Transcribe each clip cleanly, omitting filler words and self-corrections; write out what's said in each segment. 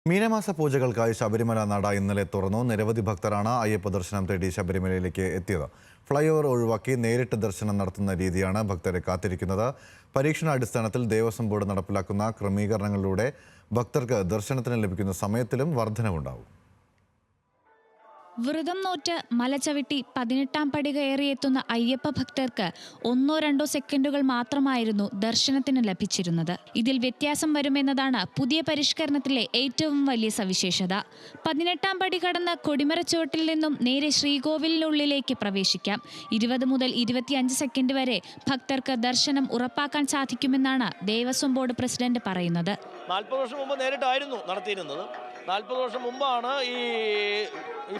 മീനമാസ പൂജകൾക്കായി ശബരിമല നട ഇന്നലെ തുറന്നു. നിരവധി ഭക്തരാണ് അയ്യപ്പ ദർശനം തേടി ശബരിമലയിലേക്ക് എത്തിയത്. ഫ്ലൈ ഓവർ ഒഴിവാക്കി നേരിട്ട് ദർശനം നടത്തുന്ന രീതിയാണ് ഭക്തരെ കാത്തിരിക്കുന്നത്. പരീക്ഷണാടിസ്ഥാനത്തിൽ ദേവസ്വം ബോർഡ് നടപ്പിലാക്കുന്ന ക്രമീകരണങ്ങളിലൂടെ ഭക്തർക്ക് ദർശനത്തിന് ലഭിക്കുന്ന സമയത്തിലും വർധനവുണ്ടാവും. വ്രതം നോറ്റ് മലചവിട്ടി 18-ാം പടി കയറിയെത്തുന്ന അയ്യപ്പ ഭക്തർക്ക് 1-2 സെക്കൻഡുകൾ മാത്രമായിരുന്നു ദർശനത്തിന് ലഭിച്ചിരുന്നത്. ഇതിൽ വ്യത്യാസം വരുമെന്നതാണ് പുതിയ പരിഷ്കരണത്തിലെ ഏറ്റവും വലിയ സവിശേഷത. 18-ാം പടി കടന്ന് കൊടിമരച്ചുവട്ടിൽ നിന്നും നേരെ ശ്രീകോവിലിനുള്ളിലേക്ക് പ്രവേശിക്കാം. 20 മുതൽ 25 സെക്കൻഡ് വരെ ഭക്തർക്ക് ദർശനം ഉറപ്പാക്കാൻ സാധിക്കുമെന്നാണ് ദേവസ്വം ബോർഡ് പ്രസിഡന്റ് പറയുന്നത്. 40 വർഷം മുമ്പ് നേരിട്ടായിരുന്നു നടത്തിയിരുന്നത്. 40 വർഷം മുമ്പാണ് ഈ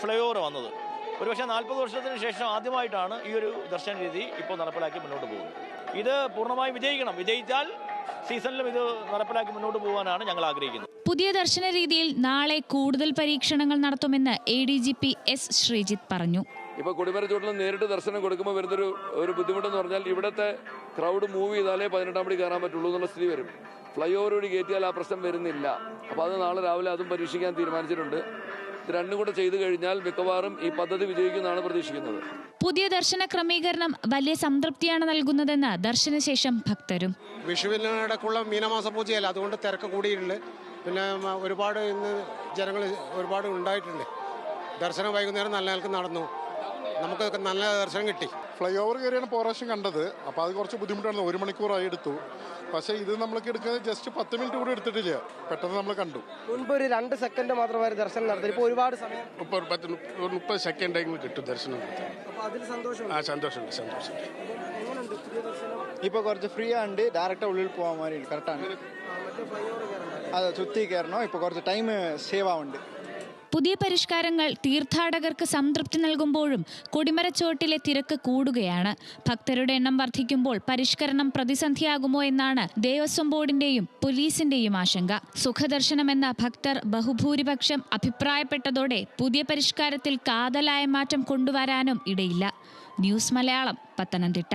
ഫ്ലൈ ഓവർ വന്നത്. ഒരുപക്ഷെ 40 വർഷത്തിന് ശേഷം ആദ്യമായിട്ടാണ് ഈ ഒരു ദർശന രീതി ഇപ്പോൾ നടപ്പിലാക്കി മുന്നോട്ട് പോകുന്നത്. ഇത് പൂർണ്ണമായും വിജയിക്കണം. വിജയിച്ചാൽ സീസണിലും ഇത് നടപ്പിലാക്കി മുന്നോട്ട് പോകാനാണ് ഞങ്ങൾ ആഗ്രഹിക്കുന്നത്. പുതിയ ദർശന രീതിയിൽ നാളെ കൂടുതൽ പരീക്ഷണങ്ങൾ നടത്തുമെന്ന് ADGP S. ശ്രീജിത്ത് പറഞ്ഞു. ഇപ്പോൾ കൊടിമരച്ചുവട്ടിൽ നേരിട്ട് ദർശനം കൊടുക്കുമ്പോൾ വരുന്നൊരു ബുദ്ധിമുട്ടെന്ന് പറഞ്ഞാൽ ഇവിടുത്തെ ക്രൗഡ് മൂവ് ചെയ്താലേ 18-ാം പടി കയറാൻ പറ്റുള്ളൂ എന്നുള്ള സ്ഥിതി വരും. ഫ്ലൈ ഓവർ വഴി കയറ്റിയാൽ ആ പ്രശ്നം വരുന്നില്ല. അപ്പോൾ അത് നാളെ രാവിലെ അതും പരീക്ഷിക്കാൻ തീരുമാനിച്ചിട്ടുണ്ട്. ഇത് രണ്ടും കൂടെ ചെയ്തു കഴിഞ്ഞാൽ മിക്കവാറും ഈ പദ്ധതി വിജയിക്കുമെന്നാണ് പ്രതീക്ഷിക്കുന്നത്. പുതിയ ദർശന ക്രമീകരണം വലിയ സംതൃപ്തിയാണ് നൽകുന്നതെന്ന് ദർശനശേഷം ഭക്തരും. വിഷുവിനിടക്കുള്ള മീനമാസ പൂജയല്ല, അതുകൊണ്ട് തിരക്ക് കൂടിയിട്ടുണ്ട്. പിന്നെ ഒരുപാട് ഇന്ന് ജനങ്ങൾ ഒരുപാട് ഉണ്ടായിട്ടുണ്ട്. ദർശനം വൈകുന്നേരം നല്ല നിലക്ക് നടന്നു. നമുക്ക് നല്ല ദർശനം കിട്ടി. ഫ്ലൈ ഓവർ കയറിയാണ് പ്രാവശ്യം കണ്ടത്. അപ്പോൾ അത് കുറച്ച് ബുദ്ധിമുട്ടാണ്. 1 മണിക്കൂറായി എടുത്തു. പക്ഷേ ഇത് നമ്മൾക്ക് എടുക്കുന്നത് ജസ്റ്റ് 10 മിനിറ്റ് കൂടി എടുത്തിട്ടില്ല. പെട്ടെന്ന് നമ്മൾ കണ്ടു. മുൻപ് ഒരു 2 സെക്കൻഡ് മാത്രമായിരുന്നു ദർശനം നടത്തി. ഇപ്പോൾ ഒരുപാട് സമയം 30 സെക്കൻഡെങ്കിലും കിട്ടും ദർശനം. സന്തോഷമുണ്ട്. ഇപ്പോൾ കുറച്ച് ഫ്രീ ആണ്ട് ഡയറക്റ്റ് ഉള്ളിൽ പോകാൻ മാറി കറക്റ്റാണ്. അതെ, ചുറ്റി കയറണം. ഇപ്പോൾ കുറച്ച് ടൈം സേവ് ആവുന്നുണ്ട്. പുതിയ പരിഷ്കാരങ്ങൾ തീർത്ഥാടകർക്ക് സംതൃപ്തി നൽകുമ്പോഴും കൊടിമരച്ചുവട്ടിലെ തിരക്ക് കൂടുകയാണ്. ഭക്തരുടെ എണ്ണം വർദ്ധിക്കുമ്പോൾ പരിഷ്കരണം പ്രതിസന്ധിയാകുമോ എന്നാണ് ദേവസ്വം ബോർഡിന്റെയും പോലീസിന്റെയും ആശങ്ക. സുഖദർശനമെന്ന ഭക്തർ ബഹുഭൂരിപക്ഷം അഭിപ്രായപ്പെട്ടതോടെ പുതിയ പരിഷ്കാരത്തിൽ കാതലായ മാറ്റം കൊണ്ടുവരാനും ഇടയില്ല. ന്യൂസ് മലയാളം, പത്തനംതിട്ട.